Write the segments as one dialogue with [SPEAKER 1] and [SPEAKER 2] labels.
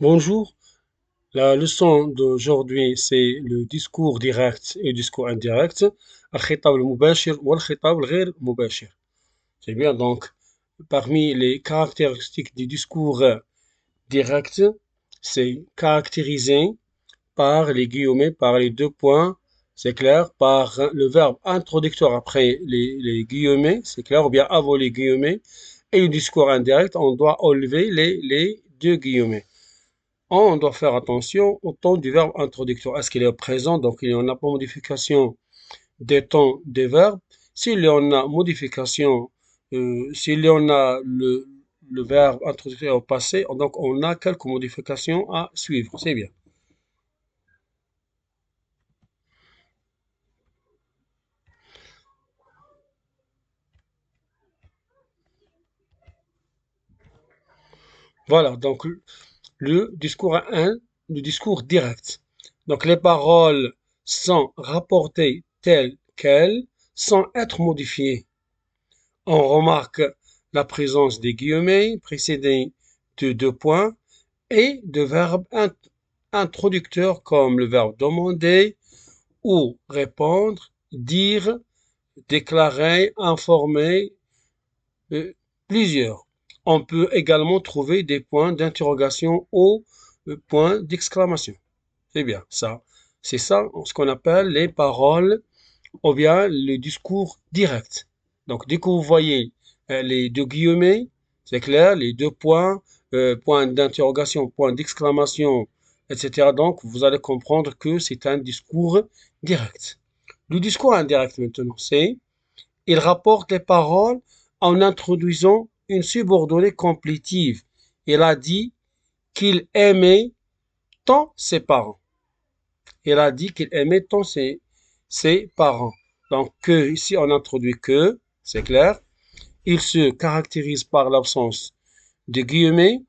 [SPEAKER 1] Bonjour, la leçon d'aujourd'hui c'est le discours direct et le discours indirect. الخطاب المباشر والخطاب الغير مباشر. C'est bien, donc parmi les caractéristiques du discours direct, c'est caractérisé par les guillemets, par les deux points, c'est clair, par le verbe introducteur après les guillemets, c'est clair, ou bien avant les guillemets, et le discours indirect, on doit enlever les deux guillemets. On doit faire attention au temps du verbe introducteur. Est-ce qu'il est au présent? Donc, il y en a pas modification des temps des verbes. S'il y en a modification, s'il y en a le verbe introducteur au passé, donc on a quelques modifications à suivre. C'est bien. Voilà, donc le discours 1, le discours direct. Donc, les paroles sont rapportées telles quelles sans être modifiées. On remarque la présence des guillemets précédés de deux points et de verbes introducteurs comme le verbe demander ou répondre, dire, déclarer, informer, euh, plusieurs. On peut également trouver des points d'interrogation ou points d'exclamation. C'est bien ça. C'est ça ce qu'on appelle les paroles ou bien le discours direct. Donc, dès que vous voyez les deux guillemets, c'est clair, les deux points, point d'interrogation, point d'exclamation, etc. Donc, vous allez comprendre que c'est un discours direct. Le discours indirect maintenant, c'est il rapporte les paroles en introduisant une subordonnée complétive. Il a dit qu'il aimait tant ses parents. Il a dit qu'il aimait tant ses parents. Donc, que, ici, on introduit que, c'est clair. Il se caractérise par l'absence de guillemets,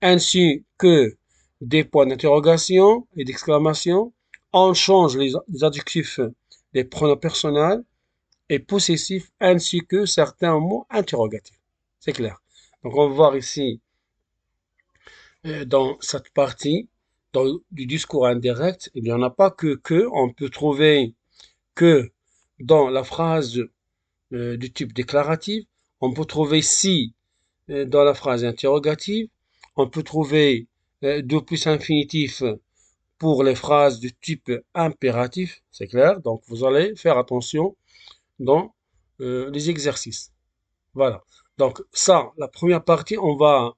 [SPEAKER 1] ainsi que des points d'interrogation et d'exclamation. On change les adjectifs des pronoms personnels et possessifs, ainsi que certains mots interrogatifs. C'est clair. Donc, on va voir ici, dans cette partie, du discours indirect, il n'y en a pas que, on peut trouver que dans la phrase du type déclaratif, on peut trouver si dans la phrase interrogative, on peut trouver de plus infinitif pour les phrases du type impératif, c'est clair, donc vous allez faire attention dans les exercices. Voilà. Donc ça, la première partie, on va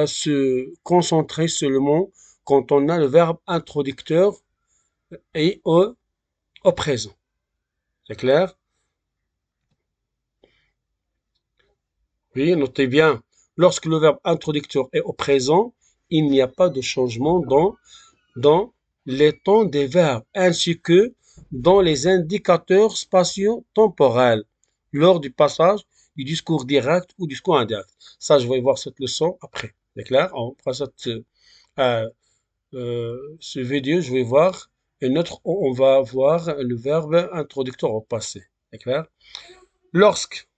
[SPEAKER 1] se concentrer seulement quand on a le verbe introducteur et au présent. C'est clair? Oui, notez bien, lorsque le verbe introducteur est au présent, il n'y a pas de changement dans les temps des verbes, ainsi que dans les indicateurs spatio-temporels, lors du passage du discours direct ou discours indirect. Ça, je vais voir cette leçon après. C'est clair? On fera euh, ce vidéo, je vais voir une autre où on va voir le verbe introducteur au passé. C'est clair? Lorsque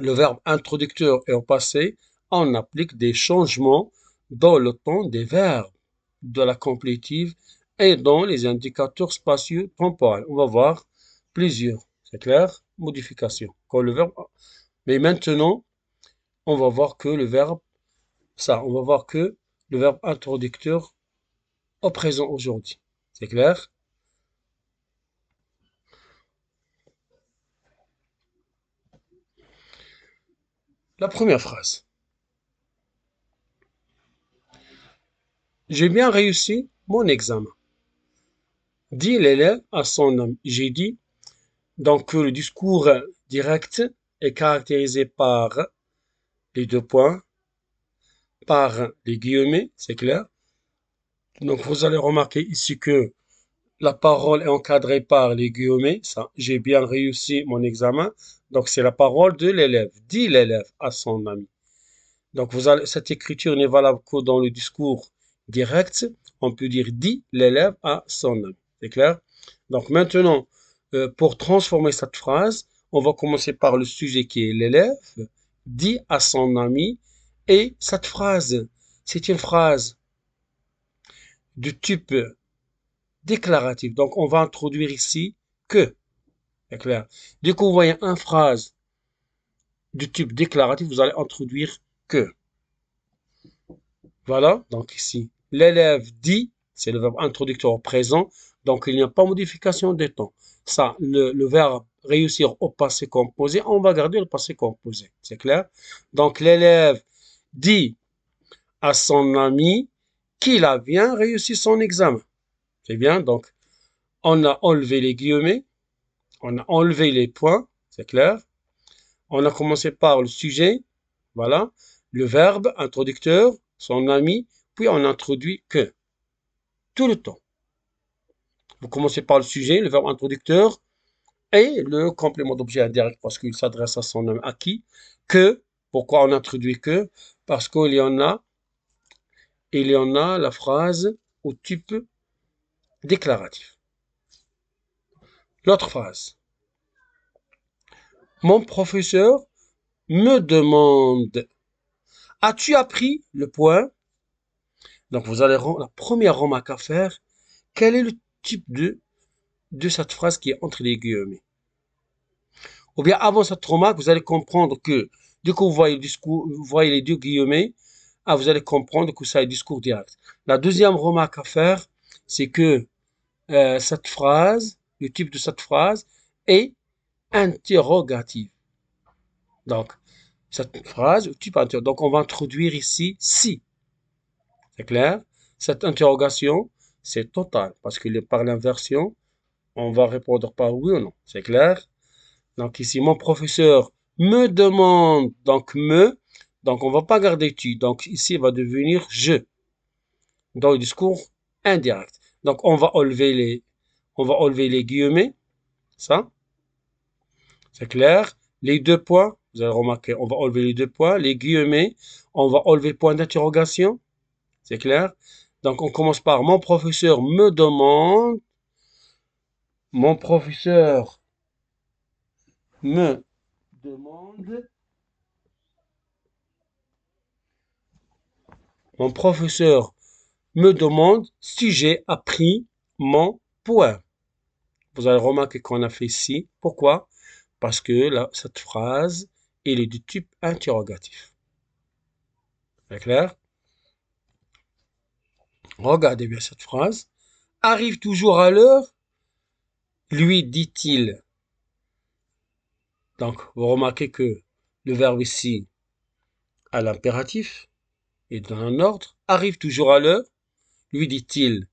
[SPEAKER 1] le verbe introducteur est au passé, on applique des changements dans le temps des verbes de la complétive et dans les indicateurs spatio-temporels. On va voir plusieurs, c'est clair, modifications. Quand le verbe, mais maintenant, on va voir que le verbe, on va voir que le verbe introducteur au présent aujourd'hui. C'est clair? La première phrase. J'ai bien réussi mon examen. Dit l'élève à son ami. J'ai dit donc le discours direct est caractérisé par les deux points, par les guillemets, c'est clair. Donc vous allez remarquer ici que la parole est encadrée par les guillemets. Ça, j'ai bien réussi mon examen. Donc c'est la parole de l'élève. Dit l'élève à son ami. Donc cette écriture n'est valable que dans le discours direct. On peut dire dit l'élève à son ami. C'est clair? Donc maintenant, pour transformer cette phrase, on va commencer par le sujet qui est l'élève, dit à son ami, et cette phrase c'est une phrase de type déclaratif. Donc, on va introduire ici que. C'est clair. Dès que vous voyez une phrase de type déclaratif, vous allez introduire que. Voilà. Donc, ici, l'élève dit, c'est le verbe introducteur au présent. Donc, il n'y a pas de modification de temps. Ça, le verbe réussir au passé composé, on va garder le passé composé. C'est clair? Donc, l'élève dit à son ami qu'il a bien réussi son examen. C'est bien. Donc, on a enlevé les guillemets. On a enlevé les points. C'est clair? On a commencé par le sujet. Voilà. Le verbe introducteur, son ami. Puis, on introduit que. Tout le temps. Vous commencez par le sujet, le verbe introducteur et le complément d'objet indirect parce qu'il s'adresse à son ami. À qui? Que. Pourquoi on introduit que? Parce qu'il y en a la phrase au type déclaratif. L'autre phrase. Mon professeur me demande, as-tu appris le point? Donc, vous allez, la première remarque à faire, quel est le type de cette phrase qui est entre les guillemets? Ou bien, avant cette remarque, vous allez comprendre que, dès que vous voyez le discours, vous voyez les deux guillemets, vous allez comprendre que ça est discours direct. La deuxième remarque à faire, c'est que cette phrase, le type de cette phrase est interrogative. Donc, cette phrase, type interrogatif. Donc, on va introduire ici si. C'est clair? Cette interrogation, c'est total. Parce que par l'inversion, on va répondre par oui ou non. C'est clair? Donc, ici, mon professeur me demande, donc me. Donc, on va pas garder tu. Donc, ici, il va devenir je. Dans le discours indirect. Donc, on va enlever les guillemets. Ça, c'est clair? Les deux points, vous avez remarqué, on va enlever les deux points. Les guillemets, on va enlever point d'interrogation. C'est clair? Donc, on commence par mon professeur me demande. Mon professeur me demande. Mon professeur me demande si j'ai appris mon point. Vous avez remarqué qu'on a fait si. Pourquoi? Parce que là, cette phrase, elle est du type interrogatif. C'est clair? Regardez bien cette phrase. Arrive toujours à l'heure, lui dit-il. Donc, vous remarquez que le verbe ici à l'impératif et dans un ordre. Arrive toujours à l'heure, lui dit-il.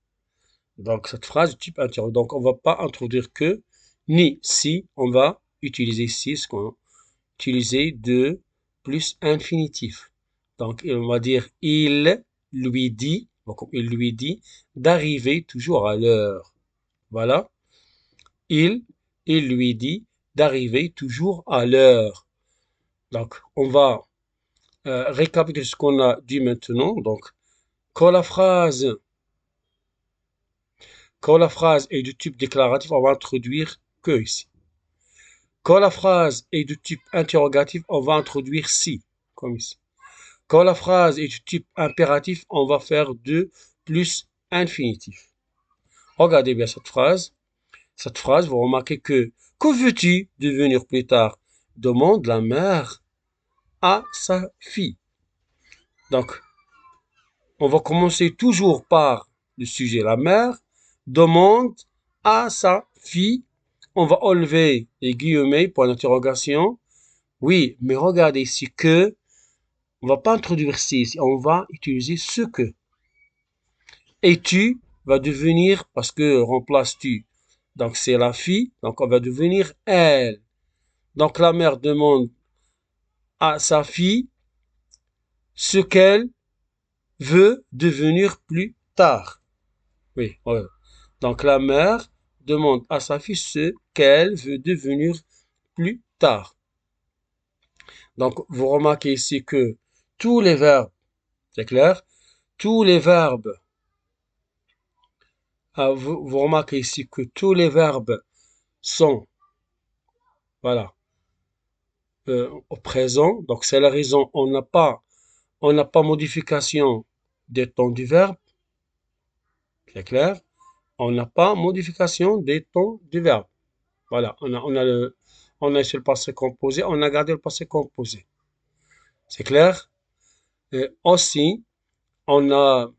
[SPEAKER 1] Donc, cette phrase est type interrogatif. Donc, on ne va pas introduire que, ni si, on va utiliser ici ce qu'on a utilisé de plus infinitif. Donc, on va dire il lui dit, donc il lui dit d'arriver toujours à l'heure. Voilà. Il lui dit d'arriver toujours à l'heure. Donc, on va récapituler ce qu'on a dit maintenant. Donc, quand la phrase est du type déclaratif, on va introduire que ici. Quand la phrase est de type interrogatif, on va introduire si, comme ici. Quand la phrase est du type impératif, on va faire de plus infinitif. Regardez bien cette phrase. Cette phrase, vous remarquez que veux-tu devenir plus tard? Demande la mère à sa fille. Donc, on va commencer toujours par le sujet. La mère demande à sa fille. On va enlever les guillemets, point d'interrogation. Oui, mais regardez ici que, on va pas introduire si, on va utiliser ce que. Et tu va devenir, parce que remplace tu. Donc c'est la fille, donc on va devenir elle. Donc la mère demande à sa fille ce qu'elle veut devenir plus tard. Oui, ouais. Donc la mère demande à sa fille ce qu'elle veut devenir plus tard. Donc vous remarquez ici que tous les verbes, c'est clair, tous les verbes, vous remarquez ici que tous les verbes sont, voilà, au présent. Donc c'est la raison, on n'a pas modification des temps du verbe. C'est clair? On n'a pas modification des temps du verbe. Voilà, on a sur le passé composé, on a gardé le passé composé. C'est clair? Et aussi, on a,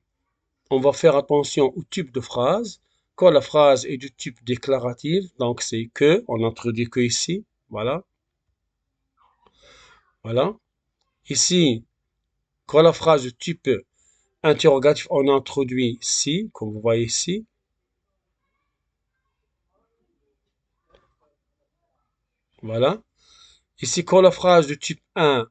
[SPEAKER 1] on va faire attention au type de phrase. Quand la phrase est du type déclaratif, donc c'est que, on introduit que ici. Voilà, voilà. Ici, quand la phrase de type interrogatif, on introduit si, comme vous voyez ici. Voilà. Ici, quand la phrase de type 1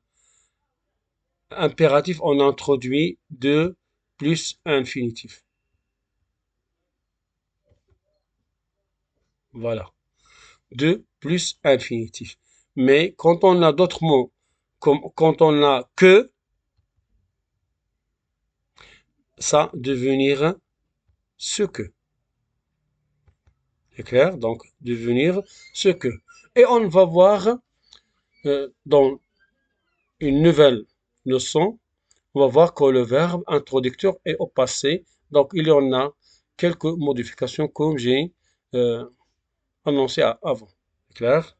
[SPEAKER 1] impératif, on introduit 2 plus infinitif. Voilà. 2 plus infinitif. Mais quand on a d'autres mots, comme quand on a que, ça devenir ce que. C'est clair? Donc, devenir ce que. Et on va voir dans une nouvelle leçon, on va voir que le verbe introducteur est au passé. Donc, il y en a quelques modifications comme j'ai annoncé avant. C'est clair?